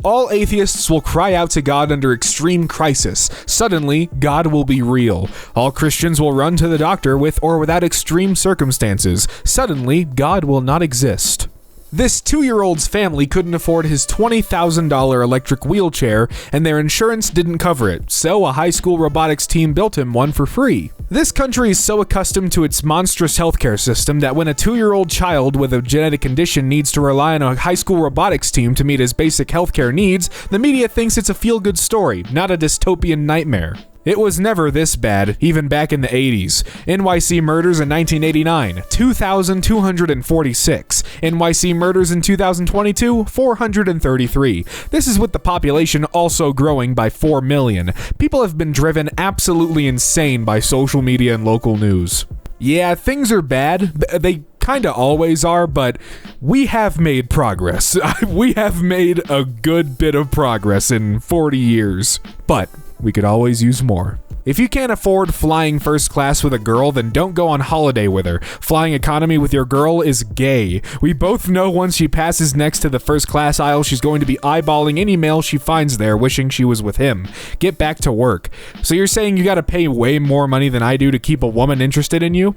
All atheists will cry out to God under extreme crisis. Suddenly, God will be real. All Christians will run to the doctor with or without extreme circumstances. Suddenly, God will not exist. This 2-year-old's family couldn't afford his $20,000 electric wheelchair, and their insurance didn't cover it, so a high school robotics team built him one for free. This country is so accustomed to its monstrous healthcare system that when a 2-year-old child with a genetic condition needs to rely on a high school robotics team to meet his basic healthcare needs, the media thinks it's a feel-good story, not a dystopian nightmare. It was never this bad, even back in the 80s. NYC murders in 1989, 2,246. NYC murders in 2022, 433. This is with the population also growing by 4 million. People have been driven absolutely insane by social media and local news. Yeah, things are bad. They kinda always are, but we have made progress. We have made a good bit of progress in 40 years. But we could always use more. If you can't afford flying first class with a girl, then don't go on holiday with her. Flying economy with your girl is gay. We both know once she passes next to the first class aisle, she's going to be eyeballing any male she finds there, wishing she was with him. Get back to work. So you're saying you gotta pay way more money than I do to keep a woman interested in you?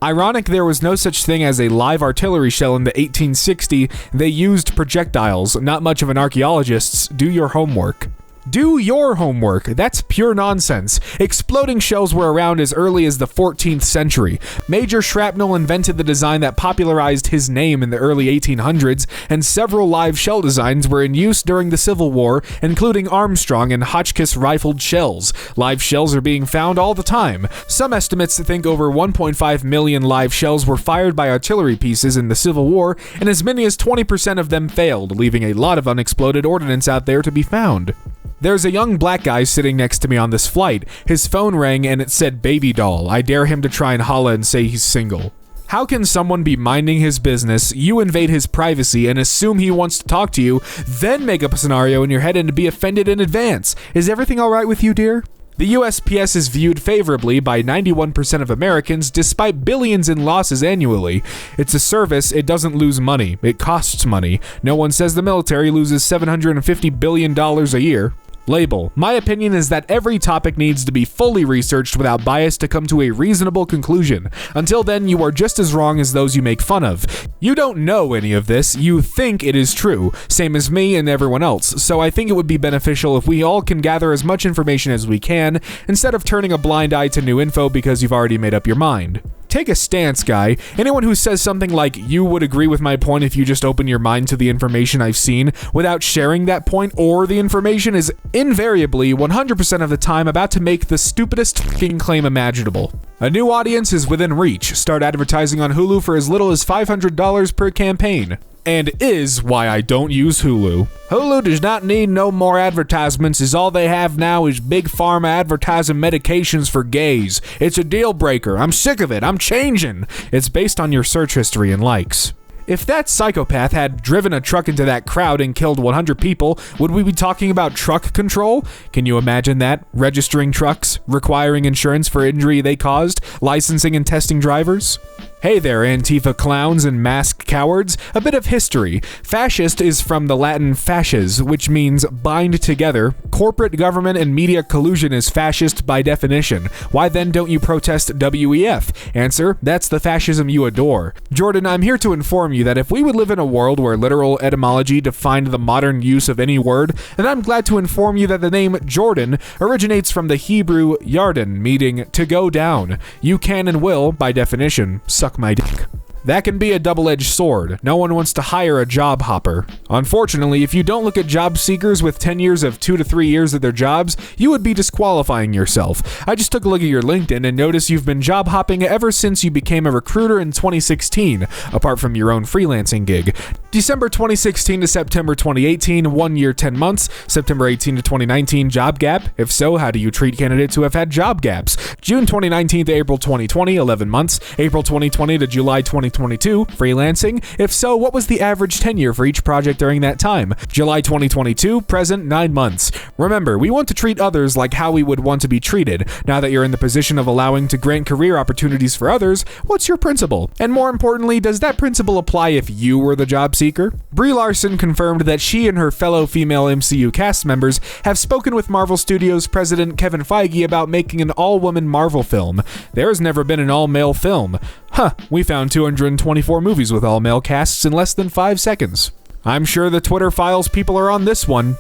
Ironic there was no such thing as a live artillery shell in the 1860s. They used projectiles. Not much of an archaeologist's. Do your homework. Do your homework. That's pure nonsense. Exploding shells were around as early as the 14th century. Major Shrapnel invented the design that popularized his name in the early 1800s, and several live shell designs were in use during the Civil War, including Armstrong and Hotchkiss rifled shells. Live shells are being found all the time. Some estimates think over 1.5 million live shells were fired by artillery pieces in the Civil War, and as many as 20% of them failed, leaving a lot of unexploded ordnance out there to be found. There's a young black guy sitting next to me on this flight. His phone rang and it said baby doll. I dare him to try and holla and say he's single. How can someone be minding his business, you invade his privacy and assume he wants to talk to you, then make up a scenario in your head and be offended in advance? Is everything alright with you, dear? The USPS is viewed favorably by 91% of Americans despite billions in losses annually. It's a service, it doesn't lose money. It costs money. No one says the military loses $750 billion a year. Label. My opinion is that every topic needs to be fully researched without bias to come to a reasonable conclusion. Until then, you are just as wrong as those you make fun of. You don't know any of this, you think it is true, same as me and everyone else, so I think it would be beneficial if we all can gather as much information as we can, instead of turning a blind eye to new info because you've already made up your mind. Take a stance, guy. Anyone who says something like, you would agree with my point if you just open your mind to the information I've seen, without sharing that point or the information is invariably, 100% of the time, about to make the stupidest fucking claim imaginable. A new audience is within reach. Start advertising on Hulu for as little as $500 per campaign. And is why I don't use Hulu. Hulu does not need no more advertisements, as all they have now is big pharma advertising medications for gays. It's a deal breaker. I'm sick of it. I'm changing. It's based on your search history and likes. If that psychopath had driven a truck into that crowd and killed 100 people, would we be talking about truck control? Can you imagine that? Registering trucks, requiring insurance for injury they caused, licensing and testing drivers? Hey there, Antifa clowns and masked cowards. A bit of history. Fascist is from the Latin fasces, which means bind together. Corporate government and media collusion is fascist by definition. Why then don't you protest WEF? Answer, that's the fascism you adore. Jordan, I'm here to inform you that if we would live in a world where literal etymology defined the modern use of any word, then I'm glad to inform you that the name Jordan originates from the Hebrew yarden, meaning to go down. You can and will, by definition, suck my dick. That can be a double-edged sword. No one wants to hire a job hopper. Unfortunately, if you don't look at job seekers with tenures of 2 to 3 years at their jobs, you would be disqualifying yourself. I just took a look at your LinkedIn and noticed you've been job hopping ever since you became a recruiter in 2016, apart from your own freelancing gig. December 2016 to September 2018, 1 year, 10 months. September 18 to 2019, job gap? If so, how do you treat candidates who have had job gaps? June 2019 to April 2020, 11 months. April 2020 to July 2022, freelancing? If so, what was the average tenure for each project during that time? July 2022, present, 9 months. Remember, we want to treat others like how we would want to be treated. Now that you're in the position of allowing to grant career opportunities for others, what's your principle? And more importantly, does that principle apply if you were the job seeker? Brie Larson confirmed that she and her fellow female MCU cast members have spoken with Marvel Studios president Kevin Feige about making an all-woman Marvel film. There's never been an all-male film. We found 224 movies with all-male casts in less than 5 seconds. I'm sure the Twitter files people are on this one.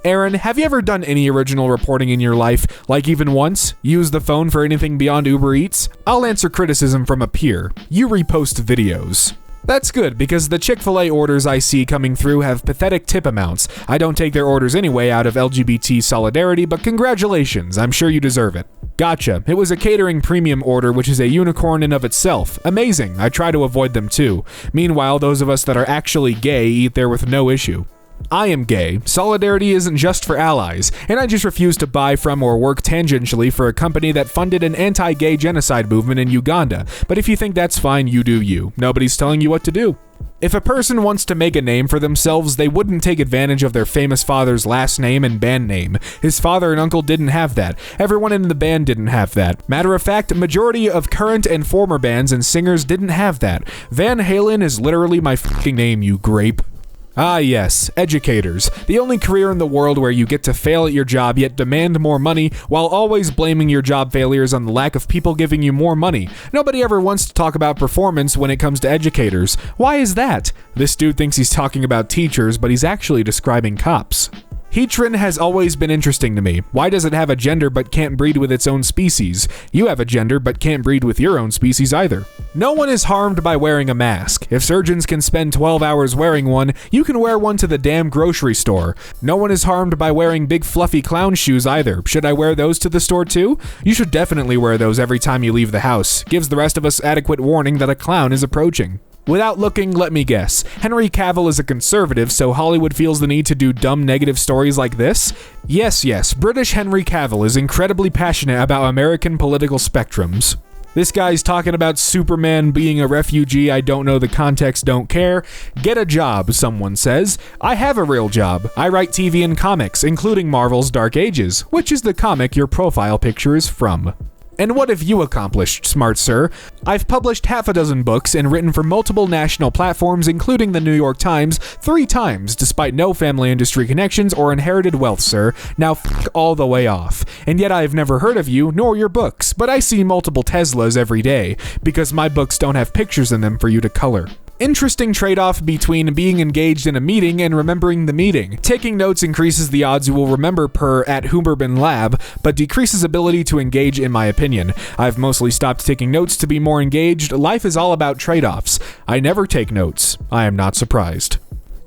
Aaron, have you ever done any original reporting in your life, like even once? Use the phone for anything beyond Uber Eats? I'll answer criticism from a peer. You repost videos. That's good, because the Chick-fil-A orders I see coming through have pathetic tip amounts. I don't take their orders anyway out of LGBT solidarity, but congratulations, I'm sure you deserve it. Gotcha, it was a catering premium order, which is a unicorn in of itself. Amazing, I try to avoid them too. Meanwhile, those of us that are actually gay eat there with no issue. I am gay. Solidarity isn't just for allies, and I just refuse to buy from or work tangentially for a company that funded an anti-gay genocide movement in Uganda. But if you think that's fine, you do you. Nobody's telling you what to do. If a person wants to make a name for themselves, they wouldn't take advantage of their famous father's last name and band name. His father and uncle didn't have that. Everyone in the band didn't have that. Matter of fact, majority of current and former bands and singers didn't have that. Van Halen is literally my fucking name, you grape. Ah yes, educators. The only career in the world where you get to fail at your job yet demand more money while always blaming your job failures on the lack of people giving you more money. Nobody ever wants to talk about performance when it comes to educators. Why is that? This dude thinks he's talking about teachers, but he's actually describing cops. Heatran has always been interesting to me. Why does it have a gender but can't breed with its own species? You have a gender but can't breed with your own species either. No one is harmed by wearing a mask. If surgeons can spend 12 hours wearing one, you can wear one to the damn grocery store. No one is harmed by wearing big fluffy clown shoes either. Should I wear those to the store too? You should definitely wear those every time you leave the house. Gives the rest of us adequate warning that a clown is approaching. Without looking, let me guess. Henry Cavill is a conservative, so Hollywood feels the need to do dumb negative stories like this? Yes, British Henry Cavill is incredibly passionate about American political spectrums. This guy's talking about Superman being a refugee, I don't know the context, don't care. Get a job, someone says. I have a real job. I write TV and comics, including Marvel's Dark Ages, which is the comic your profile picture is from. And what have you accomplished, smart sir? I've published half a dozen books and written for multiple national platforms, including the New York Times, 3 times, despite no family industry connections or inherited wealth, sir. Now f*** all the way off. And yet I've never heard of you, nor your books, but I see multiple Teslas every day, because my books don't have pictures in them for you to color. Interesting trade-off between being engaged in a meeting and remembering the meeting. Taking notes increases the odds you will remember per at Huberman Lab, but decreases ability to engage in my opinion. I've mostly stopped taking notes to be more engaged. Life is all about trade-offs. I never take notes. I am not surprised.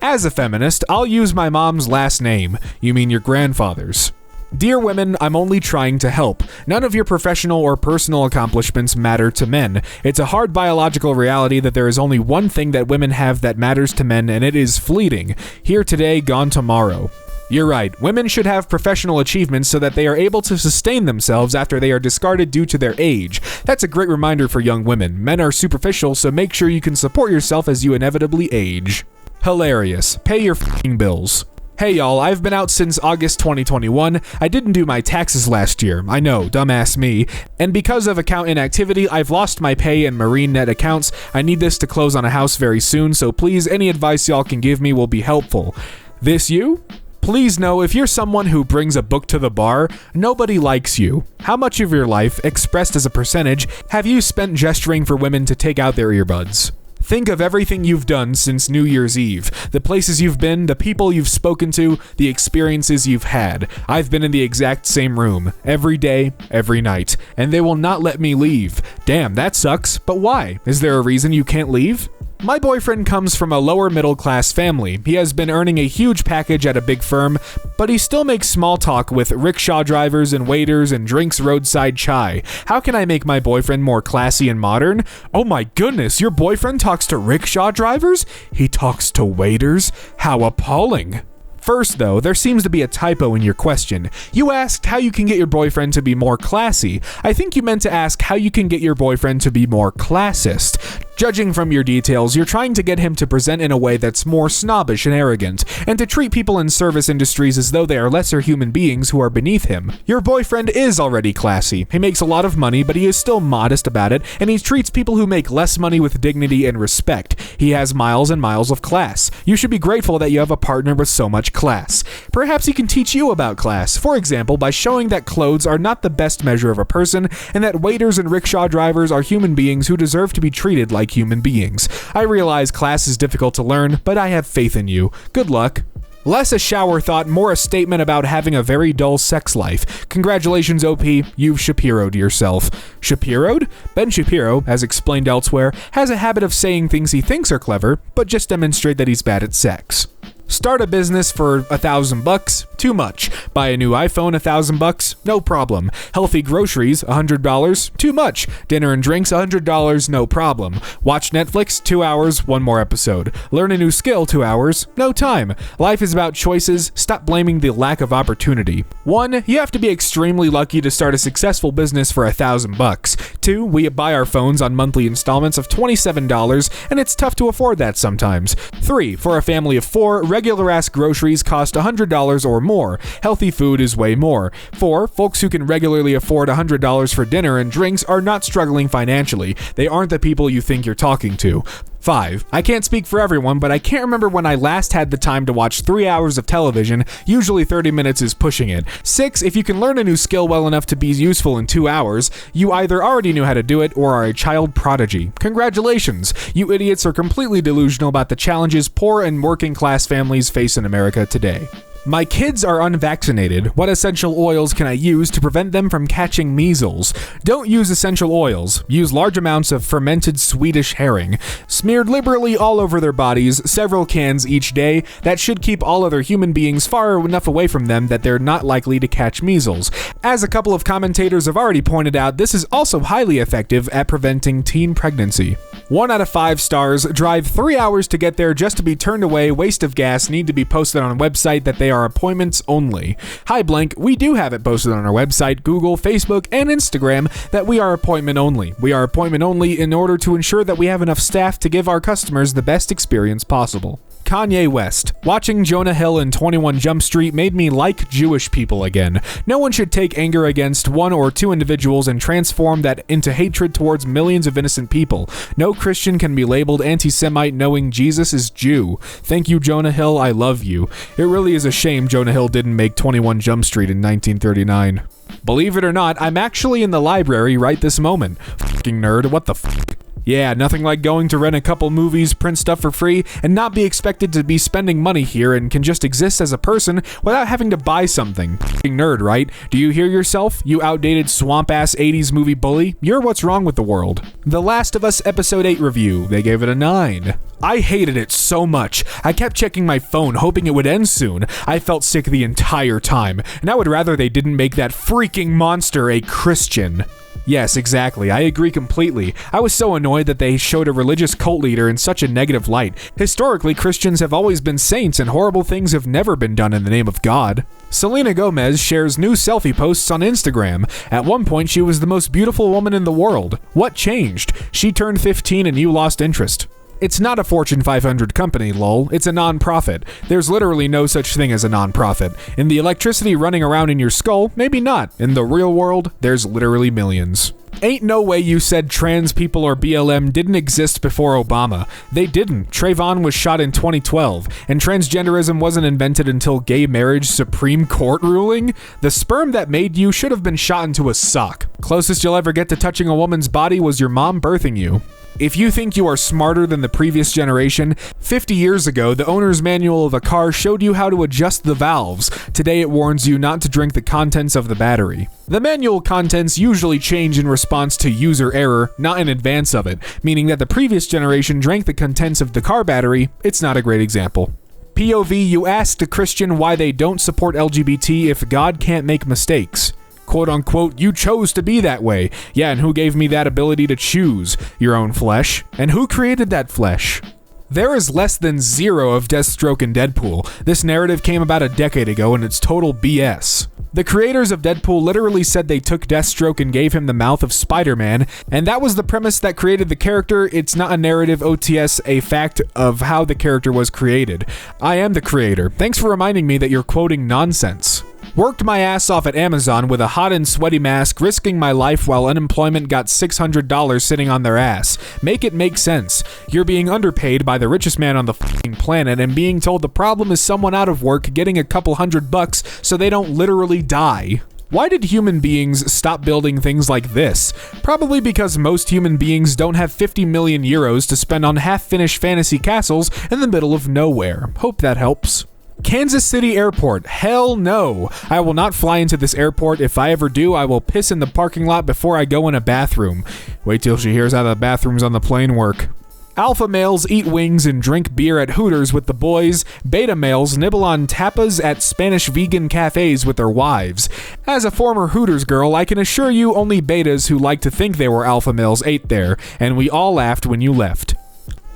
As a feminist, I'll use my mom's last name. You mean your grandfather's. Dear women, I'm only trying to help. None of your professional or personal accomplishments matter to men. It's a hard biological reality that there is only one thing that women have that matters to men, and it is fleeting. Here today, gone tomorrow. You're right. Women should have professional achievements so that they are able to sustain themselves after they are discarded due to their age. That's a great reminder for young women. Men are superficial, so make sure you can support yourself as you inevitably age. Hilarious. Pay your f***ing bills. Hey y'all, I've been out since August 2021. I didn't do my taxes last year. I know, dumbass me. And because of account inactivity, I've lost my pay and MarineNet accounts. I need this to close on a house very soon, so please, any advice y'all can give me will be helpful. This you? Please know, if you're someone who brings a book to the bar, nobody likes you. How much of your life, expressed as a percentage, have you spent gesturing for women to take out their earbuds? Think of everything you've done since New Year's Eve. The places you've been, the people you've spoken to, the experiences you've had. I've been in the exact same room, every day, every night, and they will not let me leave. Damn, that sucks, but why? Is there a reason you can't leave? My boyfriend comes from a lower middle class family. He has been earning a huge package at a big firm, but he still makes small talk with rickshaw drivers and waiters and drinks roadside chai. How can I make my boyfriend more classy and modern? Oh my goodness, your boyfriend talks to rickshaw drivers? He talks to waiters? How appalling. First, though, there seems to be a typo in your question. You asked how you can get your boyfriend to be more classy. I think you meant to ask how you can get your boyfriend to be more classist. Judging from your details, you're trying to get him to present in a way that's more snobbish and arrogant, and to treat people in service industries as though they are lesser human beings who are beneath him. Your boyfriend is already classy. He makes a lot of money, but he is still modest about it, and he treats people who make less money with dignity and respect. He has miles and miles of class. You should be grateful that you have a partner with so much class. Perhaps he can teach you about class, for example, by showing that clothes are not the best measure of a person, and that waiters and rickshaw drivers are human beings who deserve to be treated like human beings. I realize class is difficult to learn, but I have faith in you. Good luck. Less a shower thought, more a statement about having a very dull sex life. Congratulations, OP, you've Shapiro'd yourself. Shapiro'd? Ben Shapiro, as explained elsewhere, has a habit of saying things he thinks are clever, but just demonstrate that he's bad at sex. Start a business for $1,000, too much. Buy a new iPhone, $1,000, no problem. Healthy groceries, $100, too much. Dinner and drinks, $100, no problem. Watch Netflix, 2 hours, one more episode. Learn a new skill, 2 hours, no time. Life is about choices, stop blaming the lack of opportunity. 1, you have to be extremely lucky to start a successful business for $1,000. 2, we buy our phones on monthly installments of $27, and it's tough to afford that sometimes. 3, for a family of 4, regular-ass groceries cost $100 or more. Healthy food is way more. 4, folks who can regularly afford $100 for dinner and drinks are not struggling financially. They aren't the people you think you're talking to. 5, I can't speak for everyone, but I can't remember when I last had the time to watch 3 hours of television. Usually 30 minutes is pushing it. 6, if you can learn a new skill well enough to be useful in 2 hours, you either already knew how to do it or are a child prodigy. Congratulations. You idiots are completely delusional about the challenges poor and working class families face in America today. My kids are unvaccinated. What essential oils can I use to prevent them from catching measles? Don't use essential oils. Use large amounts of fermented Swedish herring. Smeared liberally all over their bodies, several cans each day. That should keep all other human beings far enough away from them that they're not likely to catch measles. As a couple of commentators have already pointed out, this is also highly effective at preventing teen pregnancy. 1 out of 5 stars. Drive 3 hours to get there just to be turned away. Waste of gas. Need to be posted on a website that they are appointments only. Hi Blank, we do have it posted on our website, Google, Facebook, and Instagram that we are appointment only. We are appointment only in order to ensure that we have enough staff to give our customers the best experience possible. Kanye West. Watching Jonah Hill in 21 Jump Street made me like Jewish people again. No one should take anger against 1 or 2 individuals and transform that into hatred towards millions of innocent people. No Christian can be labeled anti-Semite knowing Jesus is Jew. Thank you, Jonah Hill. I love you. It really is a shame Jonah Hill didn't make 21 Jump Street in 1939. Believe it or not, I'm actually in the library right this moment. Fucking nerd, what the fuck? Yeah, nothing like going to rent a couple movies, print stuff for free, and not be expected to be spending money here and can just exist as a person without having to buy something. F***ing nerd, right? Do you hear yourself, you outdated swamp-ass 80s movie bully? You're what's wrong with the world. The Last of Us Episode 8 review, they gave it a 9. I hated it so much. I kept checking my phone hoping it would end soon. I felt sick the entire time, and I would rather they didn't make that freaking monster a Christian. Yes, exactly. I agree completely. I was so annoyed that they showed a religious cult leader in such a negative light. Historically, Christians have always been saints and horrible things have never been done in the name of God. Selena Gomez shares new selfie posts on Instagram. At one point, she was the most beautiful woman in the world. What changed? She turned 15 and you lost interest. It's not a Fortune 500 company, lol. It's a non-profit. There's literally no such thing as a non-profit. In the electricity running around in your skull, maybe not. In the real world, there's literally millions. Ain't no way you said trans people or BLM didn't exist before Obama. They didn't. Trayvon was shot in 2012, and transgenderism wasn't invented until gay marriage Supreme Court ruling? The sperm that made you should have been shot into a sock. Closest you'll ever get to touching a woman's body was your mom birthing you. If you think you are smarter than the previous generation, 50 years ago, the owner's manual of a car showed you how to adjust the valves. Today, it warns you not to drink the contents of the battery. The manual contents usually change in response to user error, not in advance of it, meaning that the previous generation drank the contents of the car battery. It's not a great example. POV, you asked a Christian why they don't support LGBT if God can't make mistakes. Quote unquote, you chose to be that way. Yeah, and who gave me that ability to choose? Your own flesh. And who created that flesh? There is less than 0 of Deathstroke in Deadpool. This narrative came about a decade ago and it's total BS. The creators of Deadpool literally said they took Deathstroke and gave him the mouth of Spider-Man, and that was the premise that created the character. It's not a narrative OTS, a fact of how the character was created. I am the creator. Thanks for reminding me that you're quoting nonsense. Worked my ass off at Amazon with a hot and sweaty mask, risking my life while unemployment got $600 sitting on their ass. Make it make sense. You're being underpaid by the richest man on the fucking planet and being told the problem is someone out of work getting a couple $100 so they don't literally die. Why did human beings stop building things like this? Probably because most human beings don't have 50 million euros to spend on half-finished fantasy castles in the middle of nowhere. Hope that helps. Kansas City Airport. Hell no. I will not fly into this airport. If I ever do, I will piss in the parking lot before I go in a bathroom. Wait till she hears how the bathrooms on the plane work. Alpha males eat wings and drink beer at Hooters with the boys. Beta males nibble on tapas at Spanish vegan cafes with their wives. As a former Hooters girl, I can assure you only betas who like to think they were alpha males ate there, and we all laughed when you left.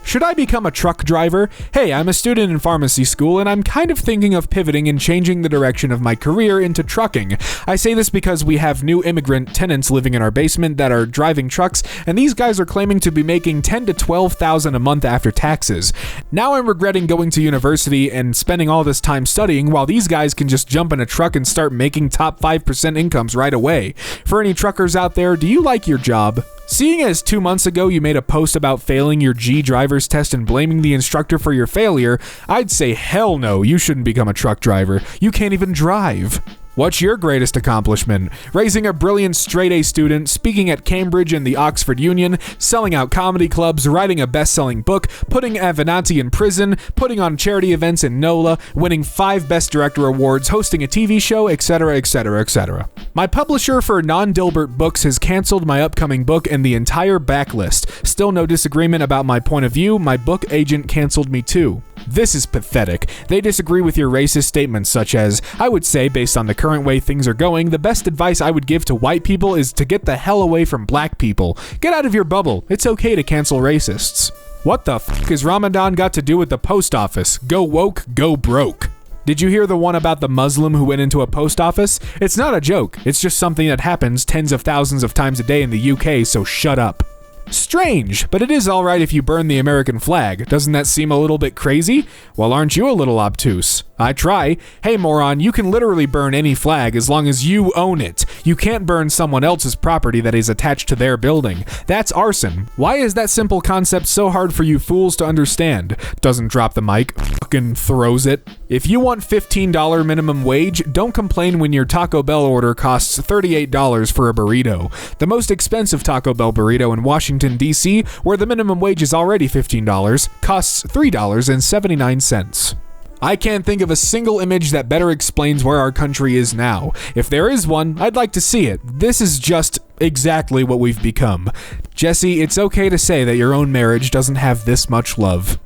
Should I become a truck driver? Hey, I'm a student in pharmacy school, and I'm kind of thinking of pivoting and changing the direction of my career into trucking. I say this because we have new immigrant tenants living in our basement that are driving trucks, and these guys are claiming to be making $10,000 to $12,000 a month after taxes. Now I'm regretting going to university and spending all this time studying while these guys can just jump in a truck and start making top 5% incomes right away. For any truckers out there, do you like your job? Seeing as 2 months ago you made a post about failing your G driver's test and blaming the instructor for your failure, I'd say hell no, you shouldn't become a truck driver. You can't even drive. What's your greatest accomplishment? Raising a brilliant straight-A student, speaking at Cambridge and the Oxford Union, selling out comedy clubs, writing a best-selling book, putting Avenatti in prison, putting on charity events in NOLA, winning 5 Best Director awards, hosting a TV show, etc., etc., etc. My publisher for Non-Dilbert Books has canceled my upcoming book and the entire backlist. Still no disagreement about my point of view, my book agent canceled me too. This is pathetic. They disagree with your racist statements such as, I would say, based on the current way things are going, the best advice I would give to white people is to get the hell away from black people. Get out of your bubble. It's okay to cancel racists. What the fuck has Ramadan got to do with the post office? Go woke, go broke. Did you hear the one about the Muslim who went into a post office? It's not a joke. It's just something that happens tens of thousands of times a day in the UK, so shut up. Strange, but it is alright if you burn the American flag. Doesn't that seem a little bit crazy? Well, aren't you a little obtuse? I try. Hey, moron, you can literally burn any flag as long as you own it. You can't burn someone else's property that is attached to their building. That's arson. Why is that simple concept so hard for you fools to understand? Doesn't drop the mic, fucking throws it. If you want $15 minimum wage, don't complain when your Taco Bell order costs $38 for a burrito. The most expensive Taco Bell burrito in Washington, D.C., where the minimum wage is already $15, costs $3.79. I can't think of a single image that better explains where our country is now. If there is one, I'd like to see it. This is just exactly what we've become. Jesse, it's okay to say that your own marriage doesn't have this much love.